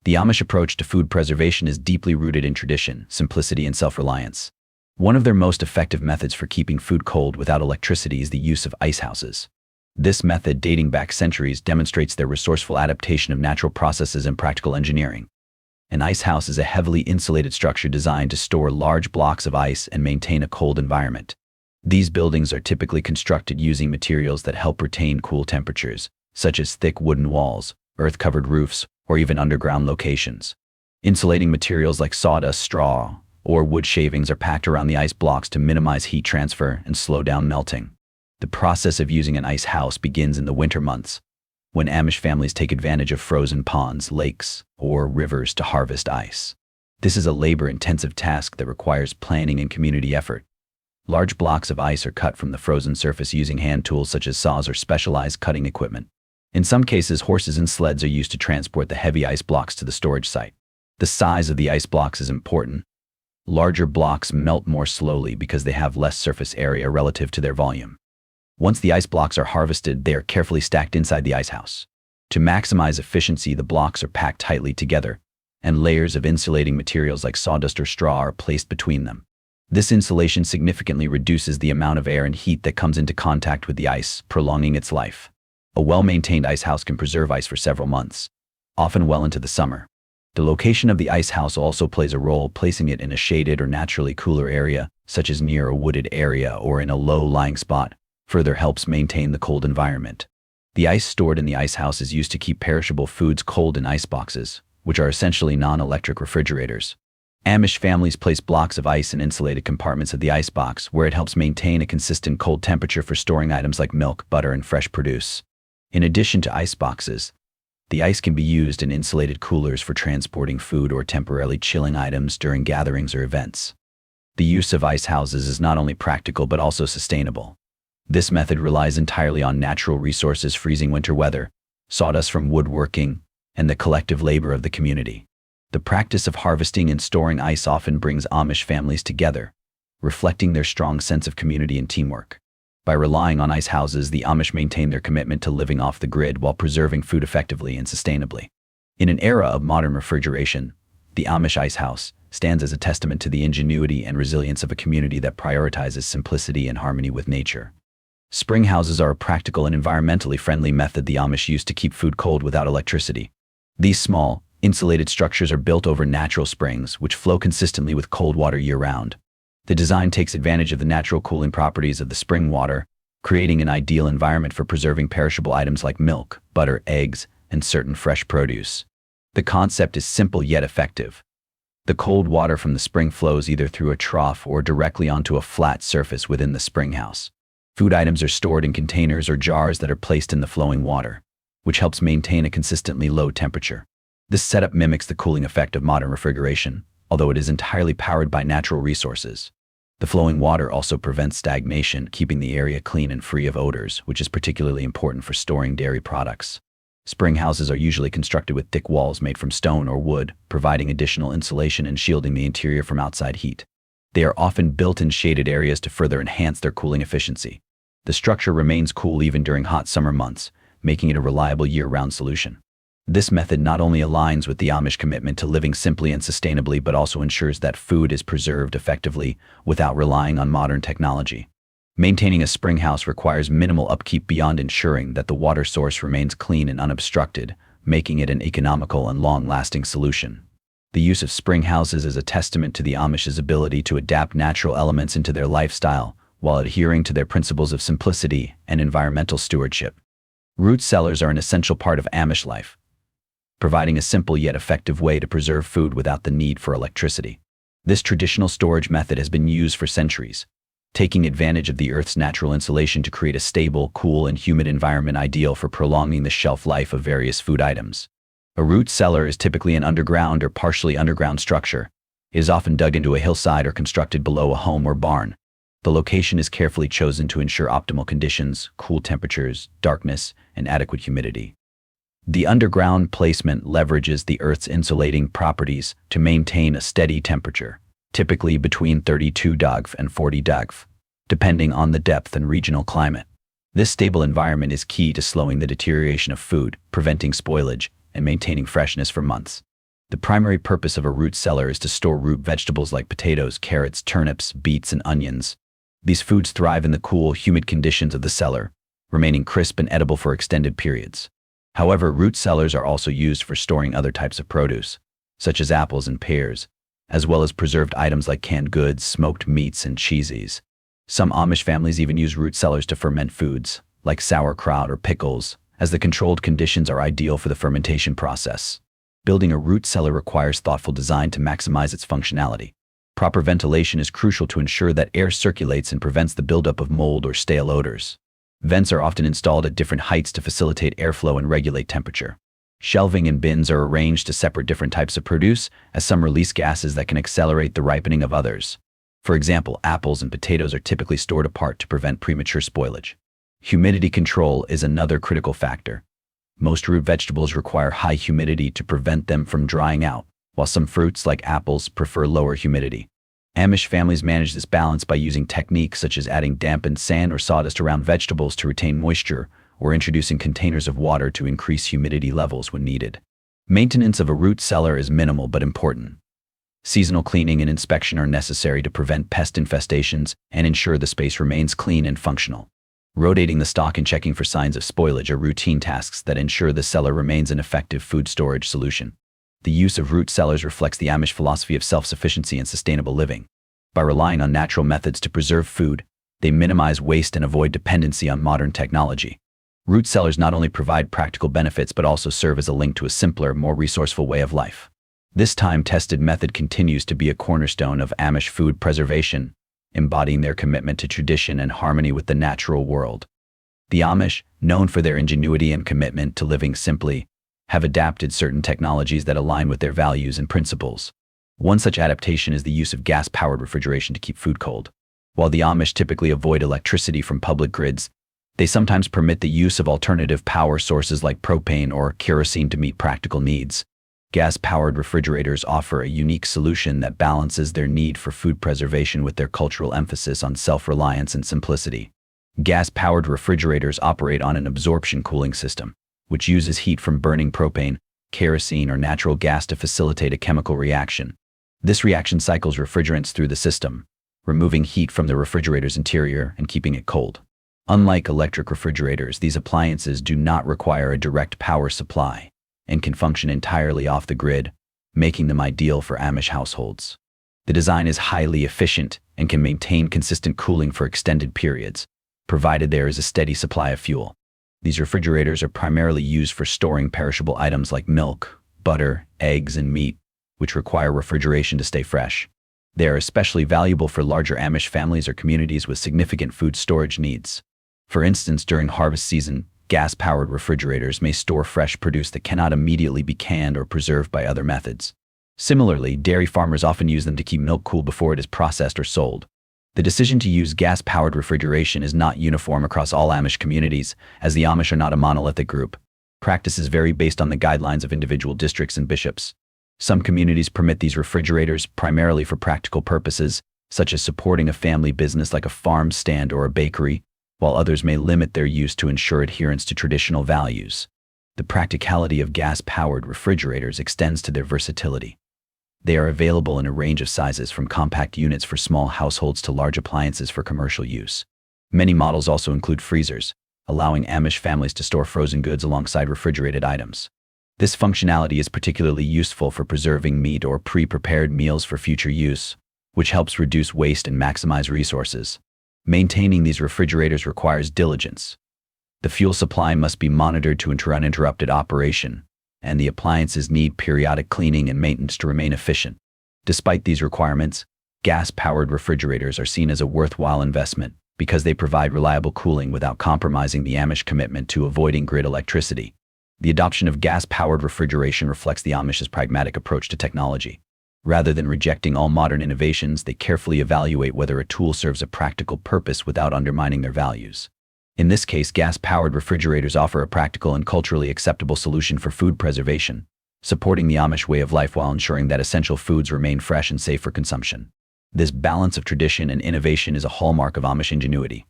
The Amish approach to food preservation is deeply rooted in tradition, simplicity, and self-reliance. One of their most effective methods for keeping food cold without electricity is the use of ice houses. This method, dating back centuries, demonstrates their resourceful adaptation of natural processes and practical engineering. An ice house is a heavily insulated structure designed to store large blocks of ice and maintain a cold environment. These buildings are typically constructed using materials that help retain cool temperatures, such as thick wooden walls, earth-covered roofs, or even underground locations. Insulating materials like sawdust, straw, or wood shavings are packed around the ice blocks to minimize heat transfer and slow down melting. The process of using an ice house begins in the winter months, when Amish families take advantage of frozen ponds, lakes, or rivers to harvest ice. This is a labor-intensive task that requires planning and community effort. Large blocks of ice are cut from the frozen surface using hand tools such as saws or specialized cutting equipment. In some cases, horses and sleds are used to transport the heavy ice blocks to the storage site. The size of the ice blocks is important. Larger blocks melt more slowly because they have less surface area relative to their volume. Once the ice blocks are harvested, they are carefully stacked inside the ice house. To maximize efficiency, the blocks are packed tightly together, and layers of insulating materials like sawdust or straw are placed between them. This insulation significantly reduces the amount of air and heat that comes into contact with the ice, prolonging its life. A well-maintained ice house can preserve ice for several months, often well into the summer. The location of the ice house also plays a role, placing it in a shaded or naturally cooler area, such as near a wooded area or in a low-lying spot, further helps maintain the cold environment. The ice stored in the ice house is used to keep perishable foods cold in ice boxes, which are essentially non-electric refrigerators. Amish families place blocks of ice in insulated compartments of the ice box, where it helps maintain a consistent cold temperature for storing items like milk, butter, and fresh produce. In addition to ice boxes, the ice can be used in insulated coolers for transporting food or temporarily chilling items during gatherings or events. The use of ice houses is not only practical but also sustainable. This method relies entirely on natural resources, freezing winter weather, sawdust from woodworking, and the collective labor of the community. The practice of harvesting and storing ice often brings Amish families together, reflecting their strong sense of community and teamwork. By relying on ice houses, the Amish maintain their commitment to living off the grid while preserving food effectively and sustainably. In an era of modern refrigeration, the Amish ice house stands as a testament to the ingenuity and resilience of a community that prioritizes simplicity and harmony with nature. Spring houses are a practical and environmentally friendly method the Amish use to keep food cold without electricity. These small, insulated structures are built over natural springs, which flow consistently with cold water year-round. The design takes advantage of the natural cooling properties of the spring water, creating an ideal environment for preserving perishable items like milk, butter, eggs, and certain fresh produce. The concept is simple yet effective. The cold water from the spring flows either through a trough or directly onto a flat surface within the spring house. Food items are stored in containers or jars that are placed in the flowing water, which helps maintain a consistently low temperature. This setup mimics the cooling effect of modern refrigeration, although it is entirely powered by natural resources. The flowing water also prevents stagnation, keeping the area clean and free of odors, which is particularly important for storing dairy products. Spring houses are usually constructed with thick walls made from stone or wood, providing additional insulation and shielding the interior from outside heat. They are often built in shaded areas to further enhance their cooling efficiency. The structure remains cool even during hot summer months, making it a reliable year-round solution. This method not only aligns with the Amish commitment to living simply and sustainably, but also ensures that food is preserved effectively without relying on modern technology. Maintaining a spring house requires minimal upkeep beyond ensuring that the water source remains clean and unobstructed, making it an economical and long-lasting solution. The use of spring houses is a testament to the Amish's ability to adapt natural elements into their lifestyle while adhering to their principles of simplicity and environmental stewardship. Root cellars are an essential part of Amish life, providing a simple yet effective way to preserve food without the need for electricity. This traditional storage method has been used for centuries, taking advantage of the Earth's natural insulation to create a stable, cool, and humid environment ideal for prolonging the shelf life of various food items. A root cellar is typically an underground or partially underground structure. It is often dug into a hillside or constructed below a home or barn. The location is carefully chosen to ensure optimal conditions, cool temperatures, darkness, and adequate humidity. The underground placement leverages the Earth's insulating properties to maintain a steady temperature, typically between 32 degrees and 40 degrees, depending on the depth and regional climate. This stable environment is key to slowing the deterioration of food, preventing spoilage, and maintaining freshness for months. The primary purpose of a root cellar is to store root vegetables like potatoes, carrots, turnips, beets, and onions. These foods thrive in the cool, humid conditions of the cellar, remaining crisp and edible for extended periods. However, root cellars are also used for storing other types of produce, such as apples and pears, as well as preserved items like canned goods, smoked meats, and cheeses. Some Amish families even use root cellars to ferment foods, like sauerkraut or pickles, as the controlled conditions are ideal for the fermentation process. Building a root cellar requires thoughtful design to maximize its functionality. Proper ventilation is crucial to ensure that air circulates and prevents the buildup of mold or stale odors. Vents are often installed at different heights to facilitate airflow and regulate temperature. Shelving and bins are arranged to separate different types of produce, as some release gases that can accelerate the ripening of others. For example, apples and potatoes are typically stored apart to prevent premature spoilage. Humidity control is another critical factor. Most root vegetables require high humidity to prevent them from drying out, while some fruits, like apples, prefer lower humidity. Amish families manage this balance by using techniques such as adding dampened sand or sawdust around vegetables to retain moisture, or introducing containers of water to increase humidity levels when needed. Maintenance of a root cellar is minimal but important. Seasonal cleaning and inspection are necessary to prevent pest infestations and ensure the space remains clean and functional. Rotating the stock and checking for signs of spoilage are routine tasks that ensure the cellar remains an effective food storage solution. The use of root cellars reflects the Amish philosophy of self-sufficiency and sustainable living. By relying on natural methods to preserve food, they minimize waste and avoid dependency on modern technology. Root cellars not only provide practical benefits but also serve as a link to a simpler, more resourceful way of life. This time-tested method continues to be a cornerstone of Amish food preservation, embodying their commitment to tradition and harmony with the natural world. The Amish, known for their ingenuity and commitment to living simply, have adapted certain technologies that align with their values and principles. One such adaptation is the use of gas-powered refrigeration to keep food cold. While the Amish typically avoid electricity from public grids, they sometimes permit the use of alternative power sources like propane or kerosene to meet practical needs. Gas-powered refrigerators offer a unique solution that balances their need for food preservation with their cultural emphasis on self-reliance and simplicity. Gas-powered refrigerators operate on an absorption cooling system, which uses heat from burning propane, kerosene, or natural gas to facilitate a chemical reaction. This reaction cycles refrigerants through the system, removing heat from the refrigerator's interior and keeping it cold. Unlike electric refrigerators, these appliances do not require a direct power supply and can function entirely off the grid, making them ideal for Amish households. The design is highly efficient and can maintain consistent cooling for extended periods, provided there is a steady supply of fuel. These refrigerators are primarily used for storing perishable items like milk, butter, eggs, and meat, which require refrigeration to stay fresh. They are especially valuable for larger Amish families or communities with significant food storage needs. For instance, during harvest season, gas-powered refrigerators may store fresh produce that cannot immediately be canned or preserved by other methods. Similarly, dairy farmers often use them to keep milk cool before it is processed or sold. The decision to use gas-powered refrigeration is not uniform across all Amish communities, as the Amish are not a monolithic group. Practices vary based on the guidelines of individual districts and bishops. Some communities permit these refrigerators primarily for practical purposes, such as supporting a family business like a farm stand or a bakery, while others may limit their use to ensure adherence to traditional values. The practicality of gas-powered refrigerators extends to their versatility. They are available in a range of sizes, from compact units for small households to large appliances for commercial use. Many models also include freezers, allowing Amish families to store frozen goods alongside refrigerated items. This functionality is particularly useful for preserving meat or pre-prepared meals for future use, which helps reduce waste and maximize resources. Maintaining these refrigerators requires diligence. The fuel supply must be monitored to ensure uninterrupted operation, and the appliances need periodic cleaning and maintenance to remain efficient. Despite these requirements, gas-powered refrigerators are seen as a worthwhile investment because they provide reliable cooling without compromising the Amish commitment to avoiding grid electricity. The adoption of gas-powered refrigeration reflects the Amish's pragmatic approach to technology. Rather than rejecting all modern innovations, they carefully evaluate whether a tool serves a practical purpose without undermining their values. In this case, gas-powered refrigerators offer a practical and culturally acceptable solution for food preservation, supporting the Amish way of life while ensuring that essential foods remain fresh and safe for consumption. This balance of tradition and innovation is a hallmark of Amish ingenuity.